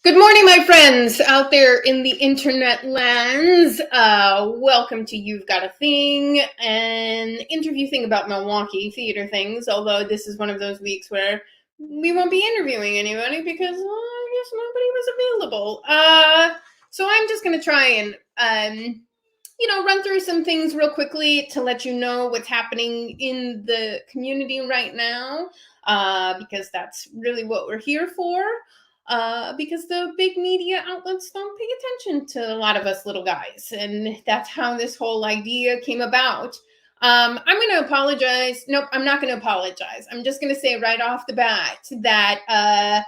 Good morning, my friends out there in the internet lands. Welcome to You've Got a Thing, an interview thing about Milwaukee theater things. Although this is one of those weeks where we won't be interviewing anybody because I guess nobody was available. So I'm just going to try and run through some things real quickly to let you know what's happening in the community right now, because that's really what we're here for. Because the big media outlets don't pay attention to a lot of us little guys, and that's how this whole idea came about. I'm going to apologize. Nope, I'm not going to apologize. I'm just going to say right off the bat that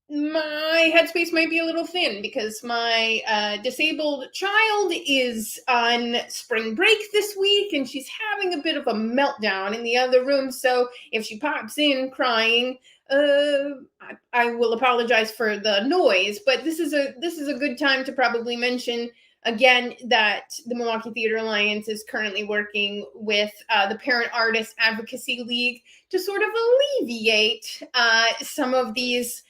my headspace might be a little thin because my disabled child is on spring break this week and she's having a bit of a meltdown in the other room. So if she pops in crying, I will apologize for the noise. But this is a good time to probably mention again that the Milwaukee Theater Alliance is currently working with the Parent Artist Advocacy League to sort of alleviate some of these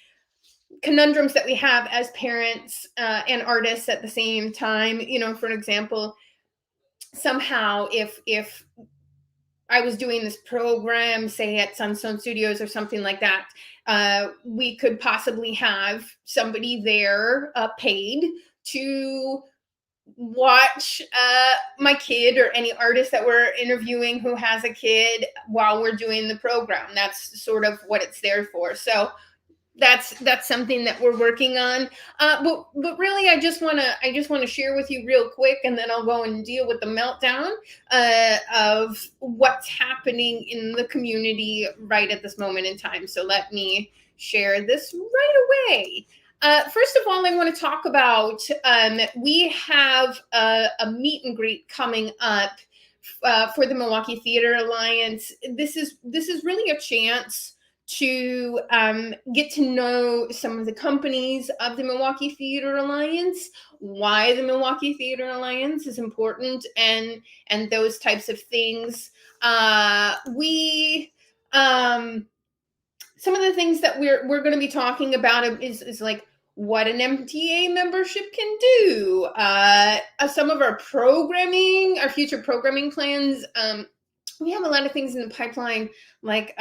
conundrums that we have as parents and artists at the same time. For example, somehow if I was doing this program, say at Sunstone Studios or something like that, we could possibly have somebody there paid to watch my kid or any artist that we're interviewing who has a kid while we're doing the program. That's sort of what it's there for. So that's something that we're working on. But really, I just want to share with you real quick, and then I'll go and deal with the meltdown of what's happening in the community right at this moment in time. So let me share this right away. First of all, I want to talk about we have a meet and greet coming up for the Milwaukee Theater Alliance. This is really a chance to get to know some of the companies of the Milwaukee Theater Alliance, why the Milwaukee Theater Alliance is important, and those types of things. We some of the things that we're going to be talking about is like what an MTA membership can do. Some of our programming, our future programming plans. We have a lot of things in the pipeline, like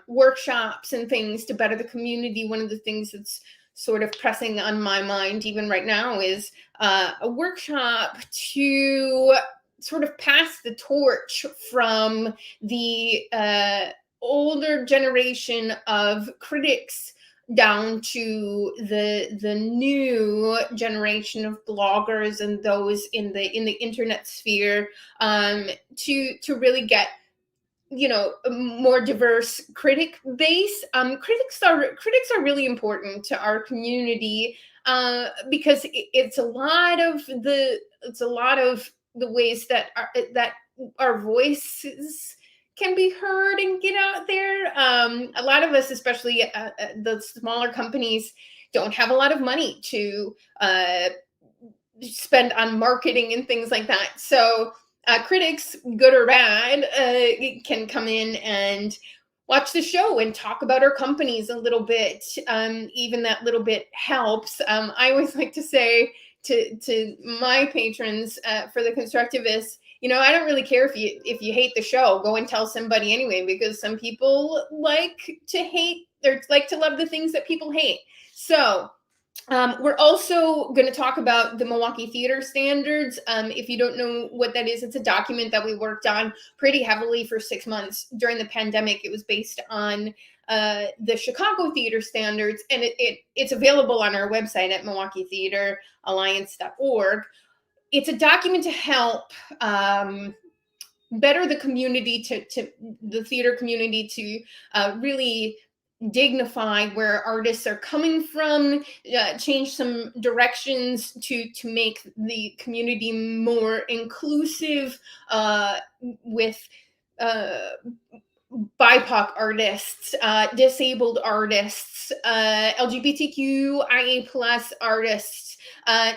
workshops and things to better the community. One of the things that's sort of pressing on my mind even right now is a workshop to sort of pass the torch from the older generation of critics down to the new generation of bloggers and those in the internet sphere, to really get a more diverse critic base. Critics are really important to our community, because it's a lot of the ways that our voices can be heard and get out there. A lot of us, especially the smaller companies, don't have a lot of money to spend on marketing and things like that. So critics, good or bad, can come in and watch the show and talk about our companies a little bit. Even that little bit helps. I always like to say to my patrons, for the constructivists, I don't really care if you hate the show. Go and tell somebody anyway, because some people like to hate or like to love the things that people hate. So we're also going to talk about the Milwaukee Theater Standards. If you don't know what that is, it's a document that we worked on pretty heavily for 6 months during the pandemic. It was based on the Chicago Theater Standards, and it's available on our website at MilwaukeeTheaterAlliance.org. It's a document to help better the community, to the theater community, to really dignify where artists are coming from, change some directions to make the community more inclusive, with BIPOC artists, disabled artists, LGBTQIA plus artists,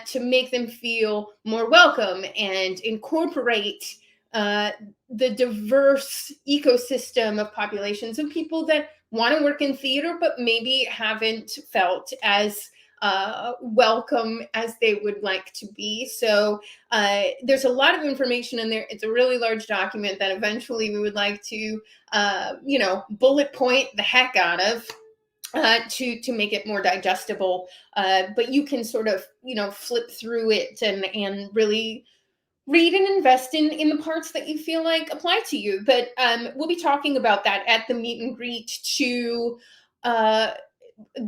to make them feel more welcome and incorporate the diverse ecosystem of populations of people that want to work in theater but maybe haven't felt as welcome as they would like to be. So there's a lot of information in there. It's a really large document that eventually we would like to, bullet point the heck out of. To make it more digestible, but you can sort of flip through it and really read and invest in the parts that you feel like apply to you. But we'll be talking about that at the meet and greet to uh,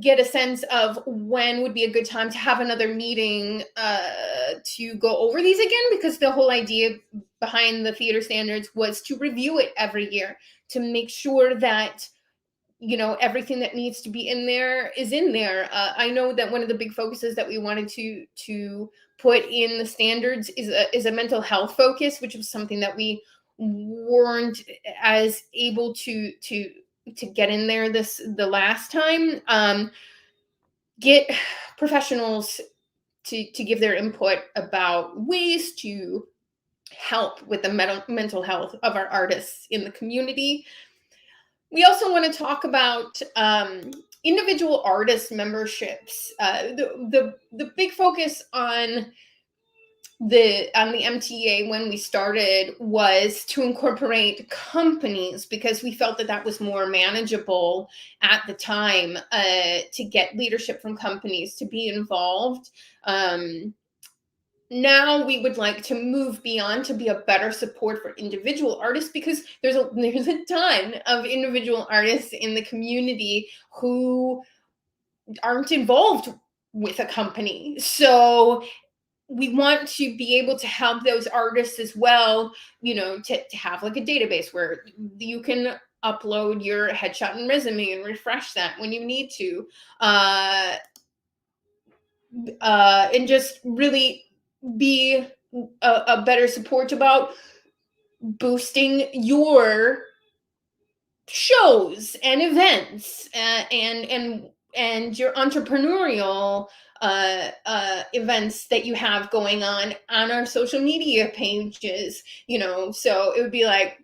get a sense of when would be a good time to have another meeting to go over these again, because the whole idea behind the theater standards was to review it every year to make sure that everything that needs to be in there is in there. I know that one of the big focuses that we wanted to put in the standards is a mental health focus, which was something that we weren't as able to get in there the last time. Get professionals to give their input about ways to help with the mental health of our artists in the community. We also want to talk about individual artist memberships. The big focus on the MTA when we started was to incorporate companies, because we felt that was more manageable at the time, to get leadership from companies to be involved. Now we would like to move beyond to be a better support for individual artists, because there's a ton of individual artists in the community who aren't involved with a company. So we want to be able to help those artists as well, to have like a database where you can upload your headshot and resume and refresh that when you need to, and just really be a better support about boosting your shows and events, and your entrepreneurial events that you have going on our social media pages. So it would be like,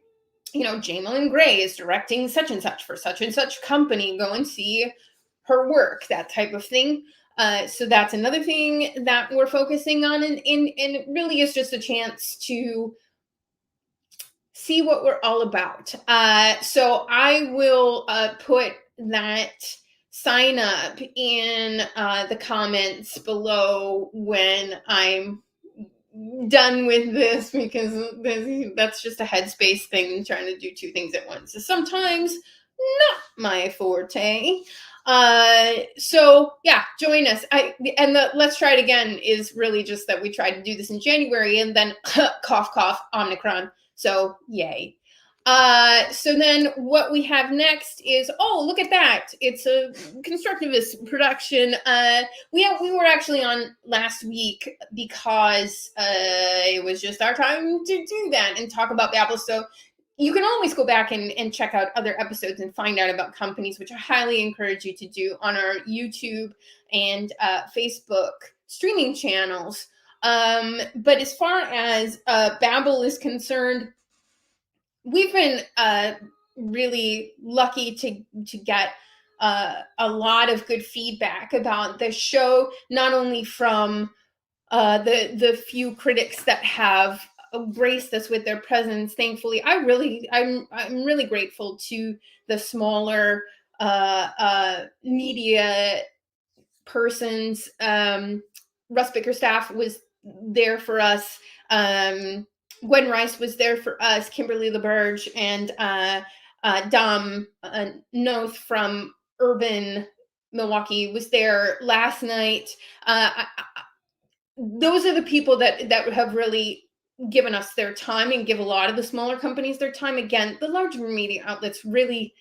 Jamelyn Gray is directing such and such for such and such company. Go and see her work, that type of thing. So that's another thing that we're focusing on, and it really is just a chance to see what we're all about. So I will put that sign up in the comments below when I'm done with this, because that's just a headspace thing, trying to do two things at once is sometimes not my forte. So yeah, join us. And the let's try it again is really just that we tried to do this in January, and then cough cough Omicron. So yay. So then what we have next is, oh, look at that. It's a constructivist production. We were actually on last week because it was just our time to do that and talk about Babble. So you can always go back and check out other episodes and find out about companies, which I highly encourage you to do on our YouTube and Facebook streaming channels. But as far as Babble is concerned, we've been really lucky to get a lot of good feedback about the show, not only from the few critics that have graced us with their presence. Thankfully, I'm really grateful to the smaller media persons. Russ Bickerstaff was there for us. Gwen Rice was there for us. Kimberly LaBerge and Dom Noth from Urban Milwaukee was there last night. Those are the people that have really given us their time, and give a lot of the smaller companies their time. Again, the larger media outlets really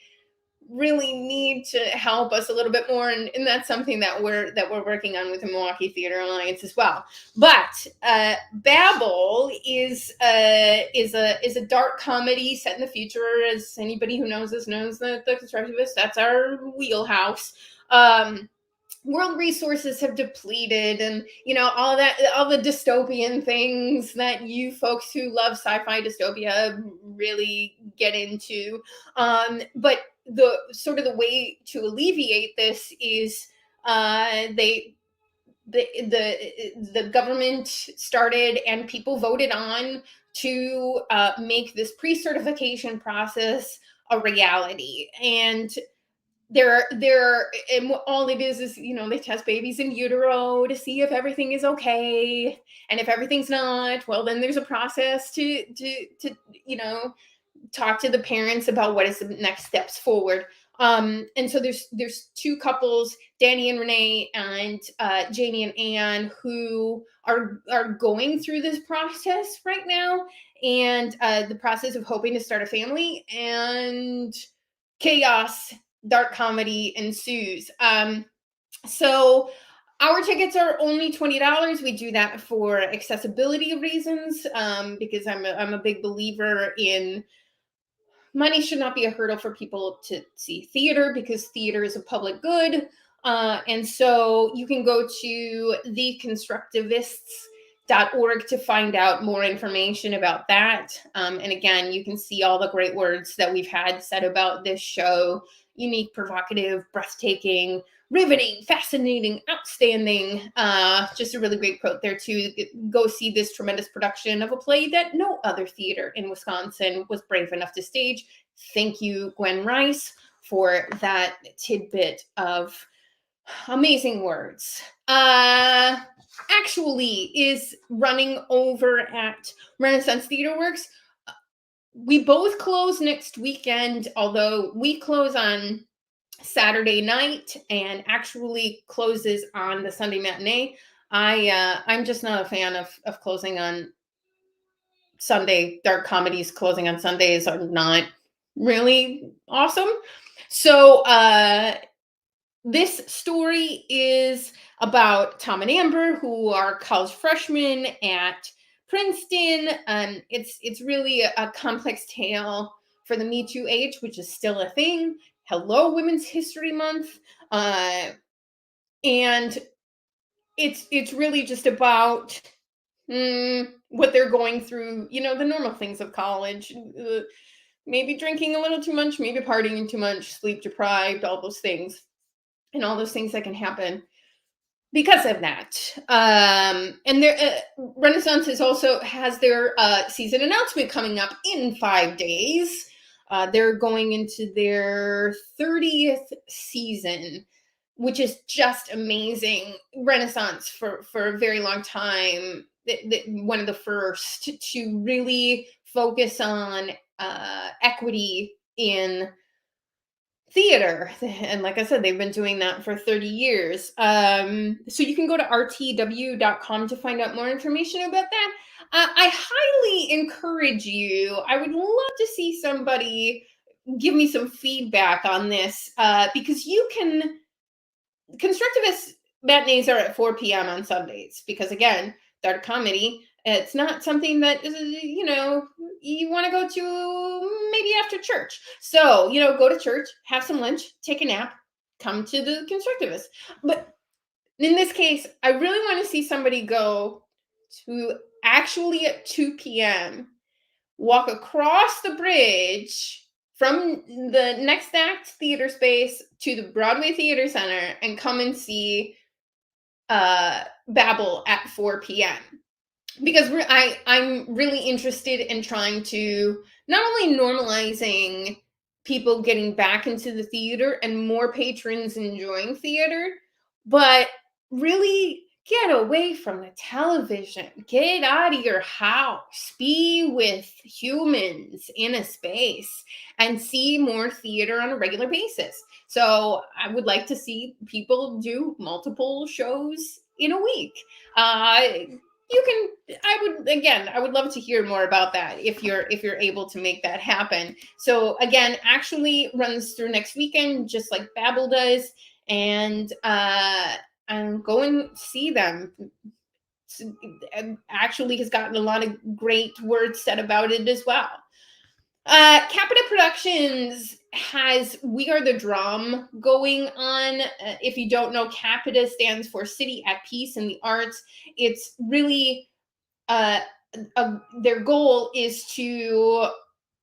need to help us a little bit more, and that's something that we're working on with the Milwaukee Theater Alliance as well. But Babble is a dark comedy set in the future. As anybody who knows us knows, that the constructivists, that's our wheelhouse. World resources have depleted, and all the dystopian things that you folks who love sci-fi dystopia really get into. But the way to alleviate this is they the government started and people voted on to make this pre-certification process a reality. And and all it is they test babies in utero to see if everything is okay, and if everything's not, well, then there's a process to talk to the parents about what is the next steps forward. And so there's two couples, Danny and Renee, and Janie and Anne, who are going through this process right now, and the process of hoping to start a family, and chaos, dark comedy ensues. So our tickets are only $20. We do that for accessibility reasons, because I'm a big believer in money should not be a hurdle for people to see theater, because theater is a public good. And so you can go to theconstructivists.org to find out more information about that. And again, you can see all the great words that we've had said about this show: unique, provocative, breathtaking, riveting, fascinating, outstanding. Just a really great quote there too. Go see this tremendous production of a play that no other theater in Wisconsin was brave enough to stage. Thank you, Gwen Rice, for that tidbit of amazing words. Actually is running over at Renaissance Theater Works. We both close next weekend, although we close on Saturday night and actually closes on the Sunday matinee. I'm just not a fan of closing on Sunday. Dark comedies closing on Sundays are not really awesome. So this story is about Tom and Amber, who are college freshmen at Princeton. It's really a complex tale for the Me Too age, which is still a thing. Hello, Women's History Month. And it's really just about what they're going through, the normal things of college. Maybe drinking a little too much, maybe partying too much, sleep deprived, all those things. And all those things that can happen because of that. And Renaissance has their season announcement coming up in 5 days. They're going into their 30th season, which is just amazing. Renaissance for a very long time, one of the first to really focus on equity in theater. And like I said, they've been doing that for 30 years. So you can go to rtw.com to find out more information about that. I highly encourage you. I would love to see somebody give me some feedback on this, because constructivist matinees are at 4 p.m. on Sundays, because again, dark comedy, it's not something that you want to go to maybe after church. So, go to church, have some lunch, take a nap, come to the constructivist. But in this case, I really want to see somebody go to actually at 2 p.m., walk across the bridge from the Next Act theater space to the Broadway Theater Center and come and see Babble at 4 p.m. Because I'm really interested in trying to not only normalizing people getting back into the theater and more patrons enjoying theater, but really get away from the television, get out of your house, be with humans in a space, and see more theater on a regular basis. So I would like to see people do multiple shows in a week. I would love to hear more about that if you're able to make that happen. So again, actually runs through next weekend, just like Babble does, and go and see them. Actually has gotten a lot of great words said about it as well. Capita Productions has We Are the Drum going on. If you don't know, Capita stands for City at Peace in the Arts. It's really their goal is to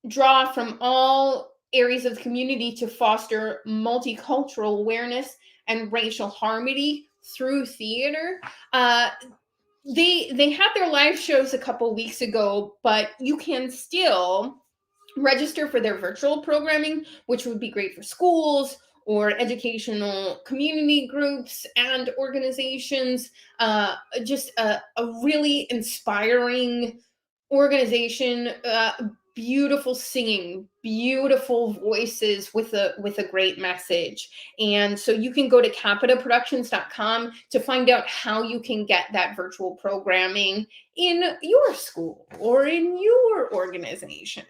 draw from all areas of the community to foster multicultural awareness and racial harmony through theater. They had their live shows a couple weeks ago, but you can still register for their virtual programming, which would be great for schools or educational community groups and organizations. Just a really inspiring organization, beautiful singing, beautiful voices with a great message. And so you can go to capitaproductions.com to find out how you can get that virtual programming in your school or in your organization.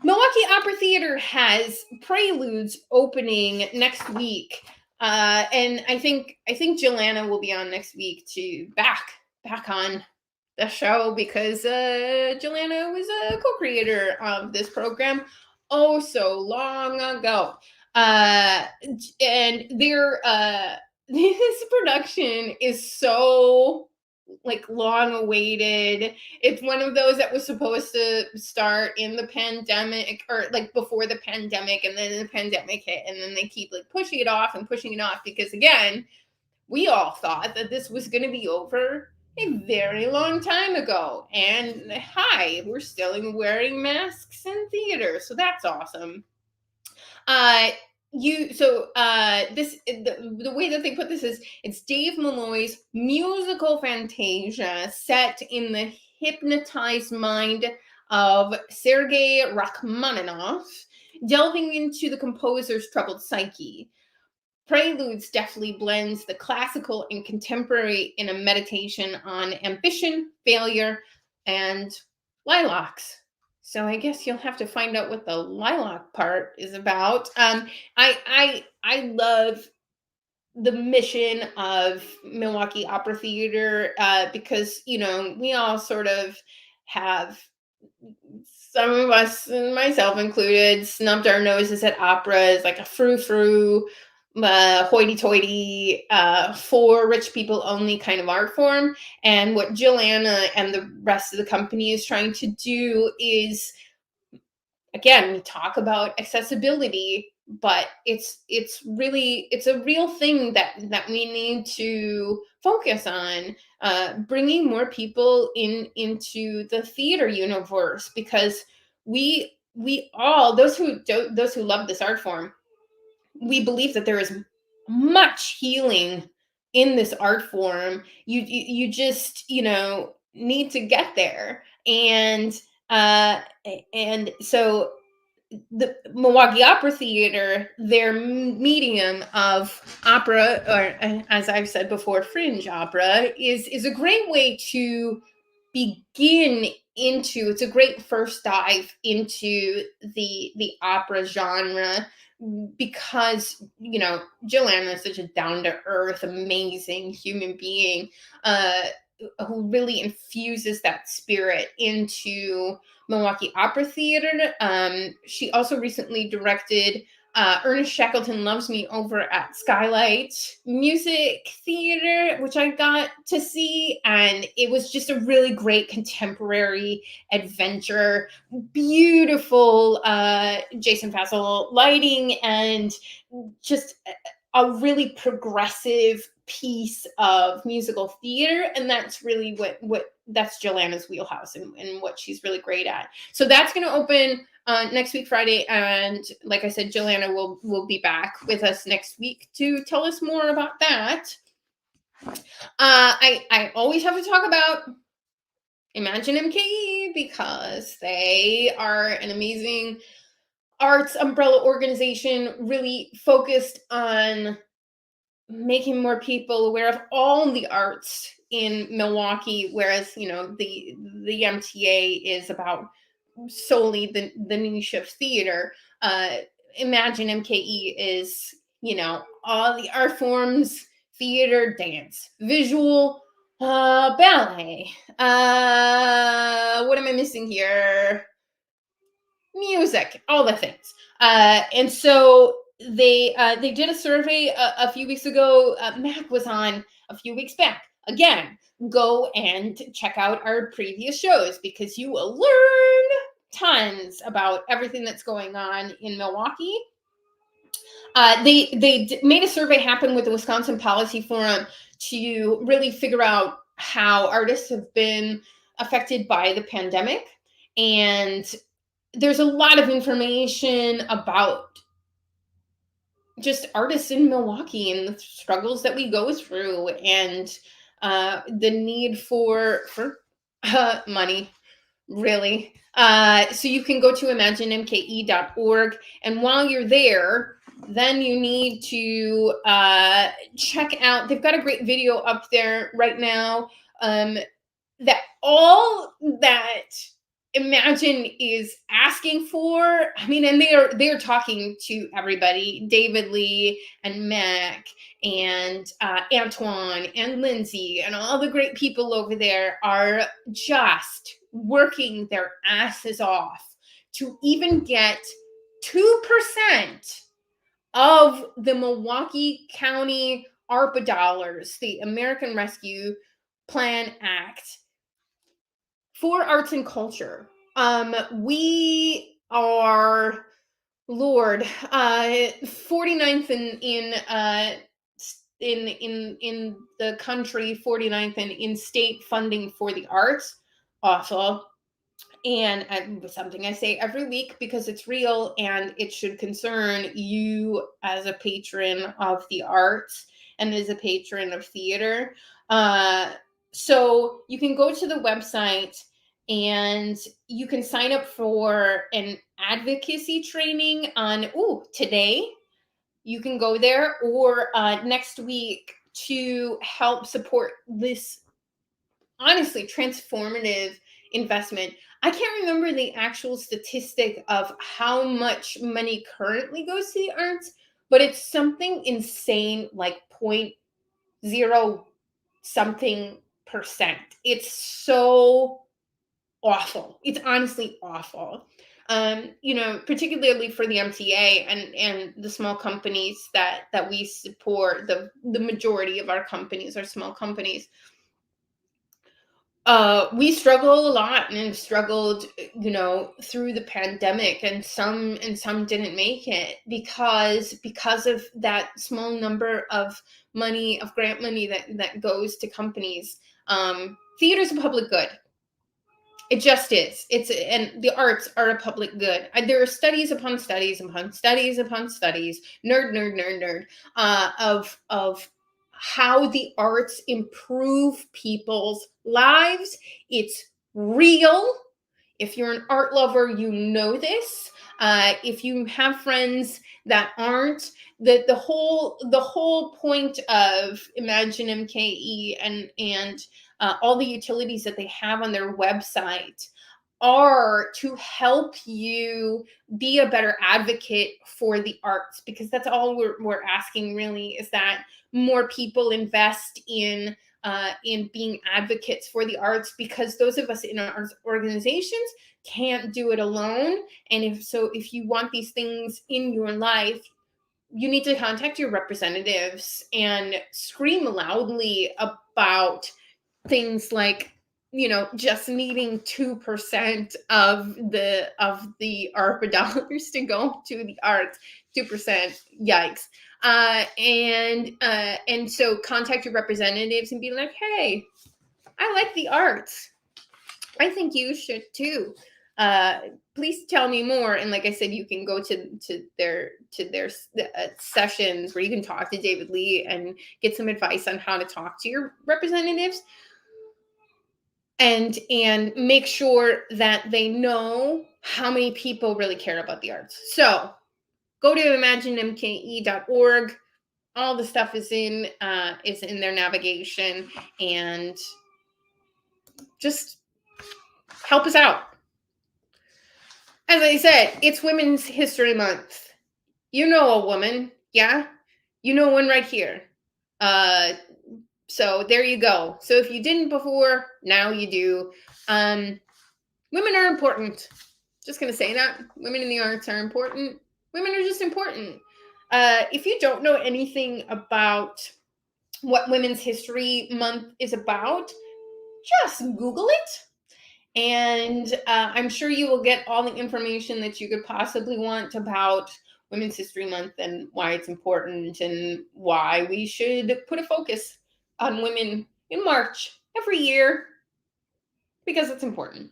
Milwaukee Opera Theater has Preludes opening next week, and I think Joanna will be on next week to back on the show because Joanna was a co-creator of this program oh so long ago, and their this production is so like long awaited. It's one of those that was supposed to start in the pandemic or like before the pandemic, and then the pandemic hit, and then they keep like pushing it off because again, we all thought that this was going to be over a very long time ago. And hi, we're still wearing masks in theater, so that's awesome. The way that they put this is it's Dave Malloy's musical fantasia set in the hypnotized mind of Sergei Rachmaninoff, delving into the composer's troubled psyche. Preludes deftly blends the classical and contemporary in a meditation on ambition, failure, and lilacs. So I guess you'll have to find out what the lilac part is about. I love the mission of Milwaukee Opera Theater because we all sort of have, some of us, and myself included, snubbed our noses at operas like a frou-frou, hoity-toity, for rich people only kind of art form. And what Joanna and the rest of the company is trying to do is, again, we talk about accessibility, but it's a real thing that we need to focus on, bringing more people into the theater universe, because we all, those who love this art form, we believe that there is much healing in this art form. You just need to get there. And so the Milwaukee Opera Theater, their medium of opera, or as I've said before, fringe opera, is a great way to begin into. It's a great first dive into the opera genre, because Joanna is such a down to earth, amazing human being, who really infuses that spirit into Milwaukee Opera Theater. She also recently directed Ernest Shackleton Loves Me over at Skylight Music Theater, which I got to see, and it was just a really great contemporary adventure. Beautiful Jason Fassel lighting, and just a really progressive piece of musical theater, and that's really what that's Joanna's wheelhouse, and what she's really great at. So that's going to open next week Friday, and like I said, Joanna will be back with us next week to tell us more about that. I always have to talk about Imagine MKE, because they are an amazing arts umbrella organization, really focused on making more people aware of all the arts in Milwaukee, whereas the MTA is about solely the niche of theater. Imagine MKE is all the art forms: theater, dance, visual, ballet. What am I missing here? Music, all the things. And so they did a survey a few weeks ago. Mac was on a few weeks back. Again, go and check out our previous shows, because you will learn tons about everything that's going on in Milwaukee. They made a survey happen with the Wisconsin Policy Forum to really figure out how artists have been affected by the pandemic. And there's a lot of information about just artists in Milwaukee and the struggles that we go through, and the need for money, really. So you can go to imaginemke.org, and while you're there, then you need to check out. They've got a great video up there right now. That all that Imagine is asking for. I mean, and they're talking to everybody, David Lee and Mac and Antoine and Lindsay and all the great people over there are just working their asses off to even get 2% of the Milwaukee County ARPA dollars, the American Rescue Plan Act, for arts and culture. We are, Lord, 49th in the country, 49th in state funding for the arts. Awful. And something I say every week because it's real and it should concern you as a patron of the arts and as a patron of theater. So you can go to the website and you can sign up for an advocacy training on today. You can go there, or next week, to help support this honestly transformative investment. I can't remember the actual statistic of how much money currently goes to the arts, but it's something insane, like 0.0 something percent. It's so awful. It's honestly awful. Particularly for the MTA and the small companies that we support. The majority of our companies are small companies. We struggle a lot and struggled, through the pandemic, and some didn't make it because of that small number of grant money that goes to companies. Theater's a public good. It just is. And the arts are a public good. There are studies upon studies upon studies upon studies, nerd, of how the arts improve people's lives. It's real. If you're an art lover, you know this. If you have friends that aren't, the whole point of Imagine MKE and all the utilities that they have on their website are to help you be a better advocate for the arts, because that's all we're asking, really, is that more people invest in being advocates for the arts, because those of us in our organizations can't do it alone. And if you want these things in your life, you need to contact your representatives and scream loudly about things like, just needing 2% of the ARPA dollars to go to the arts. 2%, yikes. And so contact your representatives and be like, hey, I like the arts. I think you should too. Please tell me more. And like I said, you can go to their sessions where you can talk to David Lee and get some advice on how to talk to your representatives, and make sure that they know how many people really care about the arts. So go to imaginemke.org. All the stuff is in their navigation, and just help us out. As I said, it's Women's History Month. You know a woman, yeah? You know one right here. So there you go. So if you didn't before, now you do. Women are important. Just going to say that. Women in the arts are important. Women are just important. If you don't know anything about what Women's History Month is about, just Google it. And I'm sure you will get all the information that you could possibly want about Women's History Month and why it's important and why we should put a focus on women in March every year, because it's important.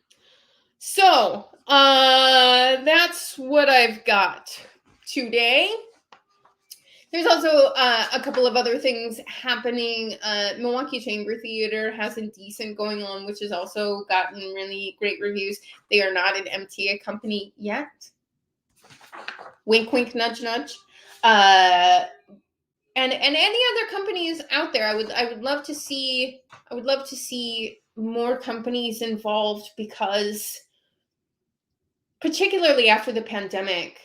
So that's what I've got today. There's also a couple of other things happening. Milwaukee Chamber Theater has Indecent going on, which has also gotten really great reviews. They are not an MTA company yet. Wink, wink, nudge, nudge. And any other companies out there, I would love to see. I would love to see more companies involved, because particularly after the pandemic,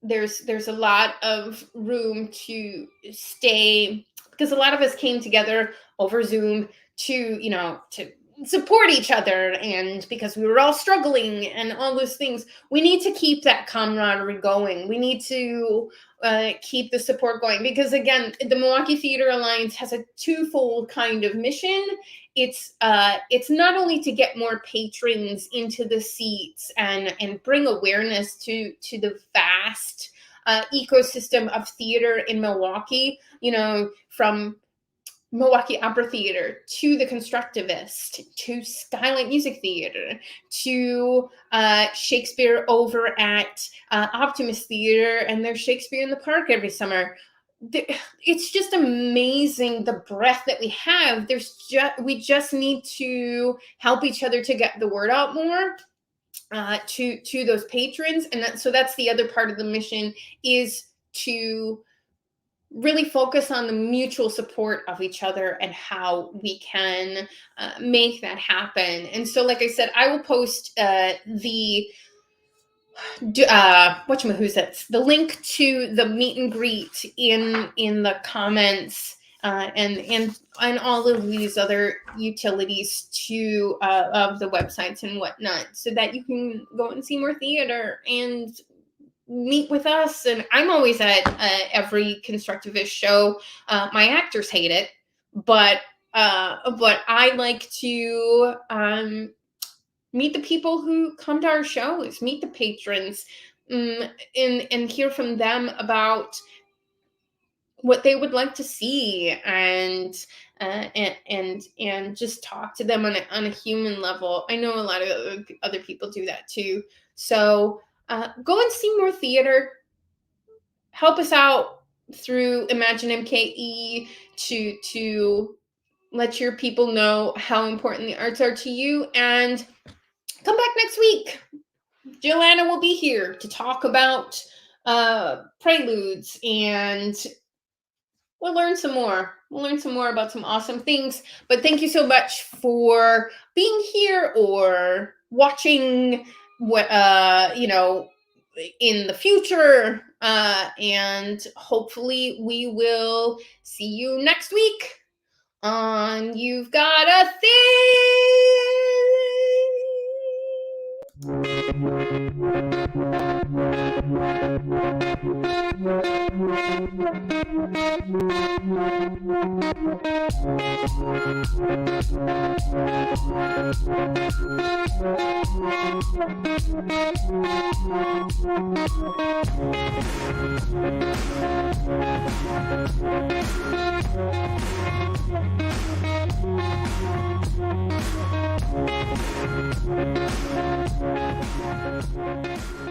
there's a lot of room to stay, because a lot of us came together over Zoom to support each other, and because we were all struggling and all those things. We need to keep that camaraderie going. We need to keep the support going, because again, the Milwaukee Theater Alliance has a twofold kind of mission. It's not only to get more patrons into the seats and bring awareness to the vast ecosystem of theater in Milwaukee, from Milwaukee Opera Theater to the Constructivist to Skylight Music Theater to Shakespeare over at Optimist Theater and their Shakespeare in the Park every summer. It's just amazing the breadth that we have. We just need to help each other to get the word out more to those patrons, and so that's the other part of the mission, is to really focus on the mutual support of each other and how we can make that happen. And so, like I said, I will post the link to the meet and greet in the comments, and all of these other utilities to of the websites and whatnot, so that you can go and see more theater and meet with us. And I'm always at every Constructivist show. My actors hate it, but I like to meet the people who come to our shows, meet the patrons, and hear from them about what they would like to see, and just talk to them on a human level. I know a lot of other people do that too. So go and see more theater. Help us out through Imagine MKE to let your people know how important the arts are to you. And come back next week. Joanna will be here to talk about preludes, and we'll learn some more. We'll learn some more about some awesome things. But thank you so much for being here or watching what in the future, and hopefully we will see you next week on You've Got a thing.